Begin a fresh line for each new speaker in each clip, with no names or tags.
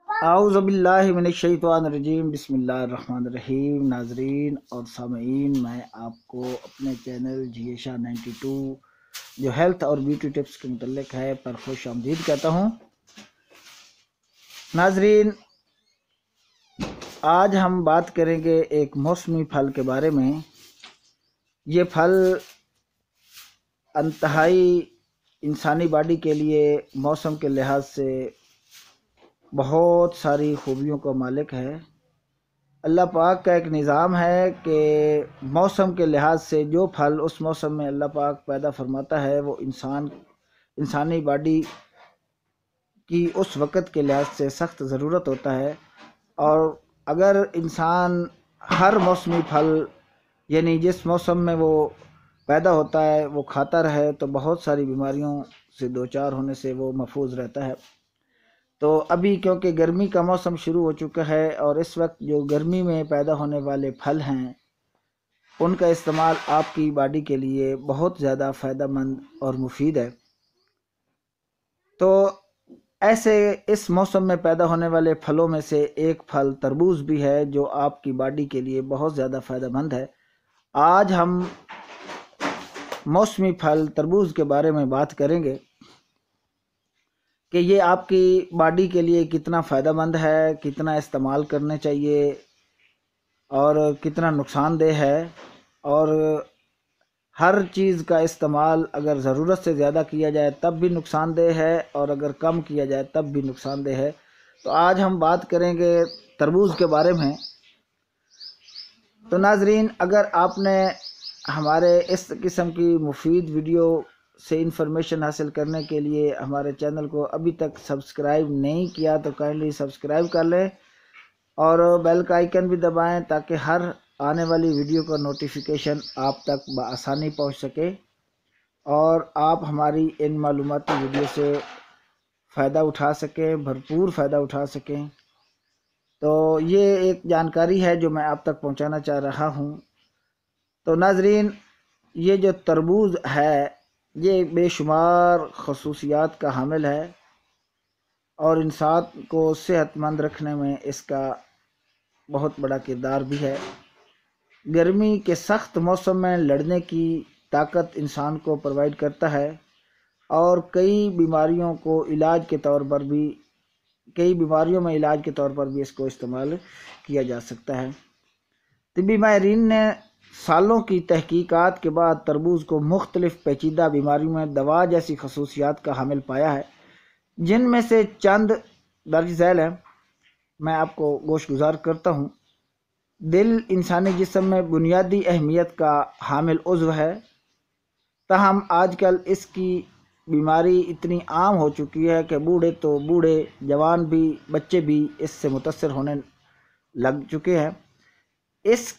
اعوذ باللہ من الشیطان الرجیم، بسم اللہ الرحمن الرحیم۔ ناظرین اور سامعین، میں آپ کو اپنے چینل جیشا 92 جو ہیلتھ اور بیوٹی ٹپس کے متعلق ہے پر خوش آمدید کہتا ہوں۔ ناظرین، آج ہم بات کریں گے ایک موسمی پھل کے بارے میں۔ یہ پھل انتہائی انسانی باڈی کے لیے موسم کے لحاظ سے بہت ساری خوبیوں کا مالک ہے۔ اللہ پاک کا ایک نظام ہے کہ موسم کے لحاظ سے جو پھل اس موسم میں اللہ پاک پیدا فرماتا ہے وہ انسانی باڈی کی اس وقت کے لحاظ سے سخت ضرورت ہوتا ہے، اور اگر انسان ہر موسمی پھل یعنی جس موسم میں وہ پیدا ہوتا ہے وہ کھاتا رہے تو بہت ساری بیماریوں سے دوچار ہونے سے وہ محفوظ رہتا ہے۔ تو ابھی کیونکہ گرمی کا موسم شروع ہو چکا ہے اور اس وقت جو گرمی میں پیدا ہونے والے پھل ہیں ان کا استعمال آپ کی باڈی کے لیے بہت زیادہ فائدہ مند اور مفید ہے۔ تو ایسے اس موسم میں پیدا ہونے والے پھلوں میں سے ایک پھل تربوز بھی ہے جو آپ کی باڈی کے لیے بہت زیادہ فائدہ مند ہے۔ آج ہم موسمی پھل تربوز کے بارے میں بات کریں گے کہ یہ آپ کی باڈی کے لیے کتنا فائدہ مند ہے، کتنا استعمال کرنے چاہیے اور کتنا نقصان دہ ہے، اور ہر چیز کا استعمال اگر ضرورت سے زیادہ کیا جائے تب بھی نقصان دہ ہے اور اگر کم کیا جائے تب بھی نقصان دہ ہے۔ تو آج ہم بات کریں گے تربوز کے بارے میں۔ تو ناظرین، اگر آپ نے ہمارے اس قسم کی مفید ویڈیو سے انفارمیشن حاصل کرنے کے لیے ہمارے چینل کو ابھی تک سبسکرائب نہیں کیا تو کائنڈلی سبسکرائب کر لیں اور بیل کا آئیکن بھی دبائیں تاکہ ہر آنے والی ویڈیو کا نوٹیفیکیشن آپ تک بآسانی پہنچ سکے اور آپ ہماری ان معلوماتی ویڈیو سے فائدہ اٹھا سکیں، بھرپور فائدہ اٹھا سکیں۔ تو یہ ایک جانکاری ہے جو میں آپ تک پہنچانا چاہ رہا ہوں۔ تو ناظرین، یہ جو تربوز ہے یہ بے شمار خصوصیات کا حامل ہے اور انسان کو صحت مند رکھنے میں اس کا بہت بڑا کردار بھی ہے۔ گرمی کے سخت موسم میں لڑنے کی طاقت انسان کو پرووائڈ کرتا ہے اور کئی بیماریوں میں علاج کے طور پر بھی اس کو استعمال کیا جا سکتا ہے۔ طبی ماہرین نے سالوں کی تحقیقات کے بعد تربوز کو مختلف پیچیدہ بیماریوں میں دوا جیسی خصوصیات کا حامل پایا ہے، جن میں سے چند درج ذیل ہیں۔ میں آپ کو گوش گزار کرتا ہوں۔ دل انسانی جسم میں بنیادی اہمیت کا حامل عضو ہے، تاہم آج کل اس کی بیماری اتنی عام ہو چکی ہے کہ بوڑھے تو بوڑھے، جوان بھی، بچے بھی اس سے متاثر ہونے لگ چکے ہیں۔ اس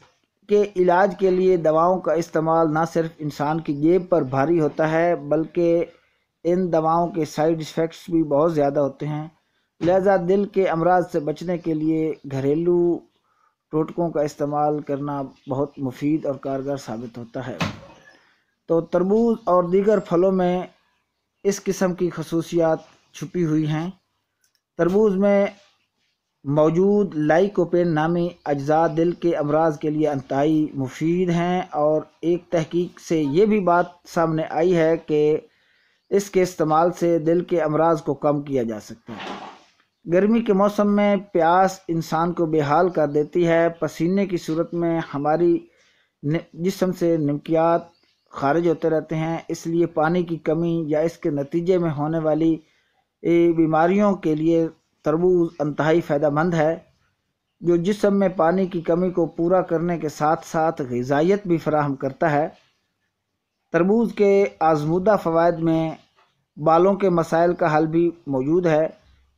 کے علاج کے لیے دواؤں کا استعمال نہ صرف انسان کی جیب پر بھاری ہوتا ہے بلکہ ان دواؤں کے سائیڈ ایفیکٹس بھی بہت زیادہ ہوتے ہیں، لہذا دل کے امراض سے بچنے کے لیے گھریلو ٹوٹکوں کا استعمال کرنا بہت مفید اور کارگر ثابت ہوتا ہے۔ تو تربوز اور دیگر پھلوں میں اس قسم کی خصوصیات چھپی ہوئی ہیں۔ تربوز میں موجود لائکوپین نامی اجزاء دل کے امراض کے لیے انتہائی مفید ہیں، اور ایک تحقیق سے یہ بھی بات سامنے آئی ہے کہ اس کے استعمال سے دل کے امراض کو کم کیا جا سکتا ہے۔ گرمی کے موسم میں پیاس انسان کو بے حال کر دیتی ہے۔ پسینے کی صورت میں ہماری جسم سے نمکیات خارج ہوتے رہتے ہیں، اس لیے پانی کی کمی یا اس کے نتیجے میں ہونے والی بیماریوں کے لیے تربوز انتہائی فائدہ مند ہے، جو جسم میں پانی کی کمی کو پورا کرنے کے ساتھ ساتھ غذائیت بھی فراہم کرتا ہے۔ تربوز کے آزمودہ فوائد میں بالوں کے مسائل کا حل بھی موجود ہے۔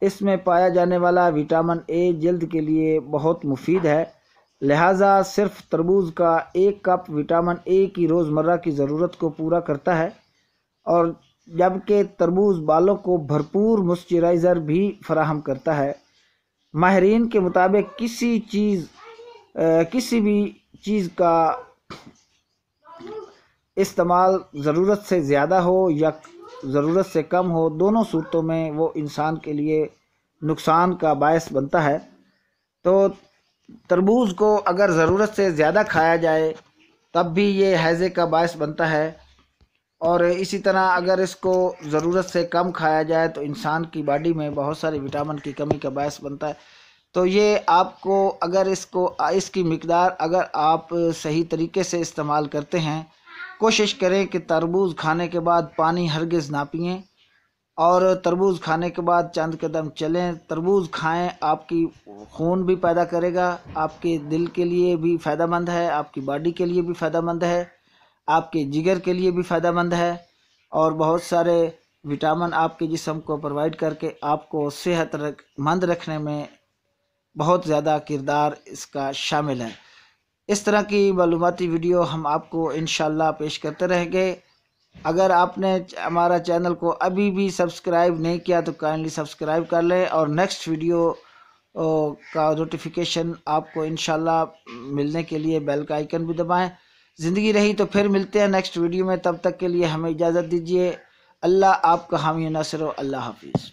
اس میں پایا جانے والا وٹامن اے جلد کے لیے بہت مفید ہے، لہٰذا صرف تربوز کا 1 کپ وٹامن اے کی روزمرہ کی ضرورت کو پورا کرتا ہے، اور جبکہ تربوز بالوں کو بھرپور موئسچرائزر بھی فراہم کرتا ہے۔ ماہرین کے مطابق کسی بھی چیز کا استعمال ضرورت سے زیادہ ہو یا ضرورت سے کم ہو، دونوں صورتوں میں وہ انسان کے لیے نقصان کا باعث بنتا ہے۔ تو تربوز کو اگر ضرورت سے زیادہ کھایا جائے تب بھی یہ ہیضے کا باعث بنتا ہے، اور اسی طرح اگر اس کو ضرورت سے کم کھایا جائے تو انسان کی باڈی میں بہت سارے وٹامن کی کمی کا باعث بنتا ہے۔ تو یہ آپ کو اگر اس کی مقدار اگر آپ صحیح طریقے سے استعمال کرتے ہیں، کوشش کریں کہ تربوز کھانے کے بعد پانی ہرگز نہ پئیں، اور تربوز کھانے کے بعد چند قدم چلیں۔ تربوز کھائیں، آپ کی خون بھی پیدا کرے گا، آپ کے دل کے لیے بھی فائدہ مند ہے، آپ کی باڈی کے لیے بھی فائدہ مند ہے، آپ کے جگر کے لیے بھی فائدہ مند ہے، اور بہت سارے وٹامن آپ کے جسم کو پرووائڈ کر کے آپ کو صحت مند رکھنے میں بہت زیادہ کردار اس کا شامل ہے۔ اس طرح کی معلوماتی ویڈیو ہم آپ کو انشاءاللہ پیش کرتے رہیں گے۔ اگر آپ نے ہمارا چینل کو ابھی بھی سبسکرائب نہیں کیا تو کائنڈلی سبسکرائب کر لیں، اور نیکسٹ ویڈیو کا نوٹیفیکیشن آپ کو انشاءاللہ ملنے کے لیے بیل کا آئیکن بھی دبائیں۔ زندگی رہی تو پھر ملتے ہیں نیکسٹ ویڈیو میں، تب تک کے لیے ہمیں اجازت دیجیے۔ اللہ آپ کا حامی و ناصر ہو۔ اللہ حافظ۔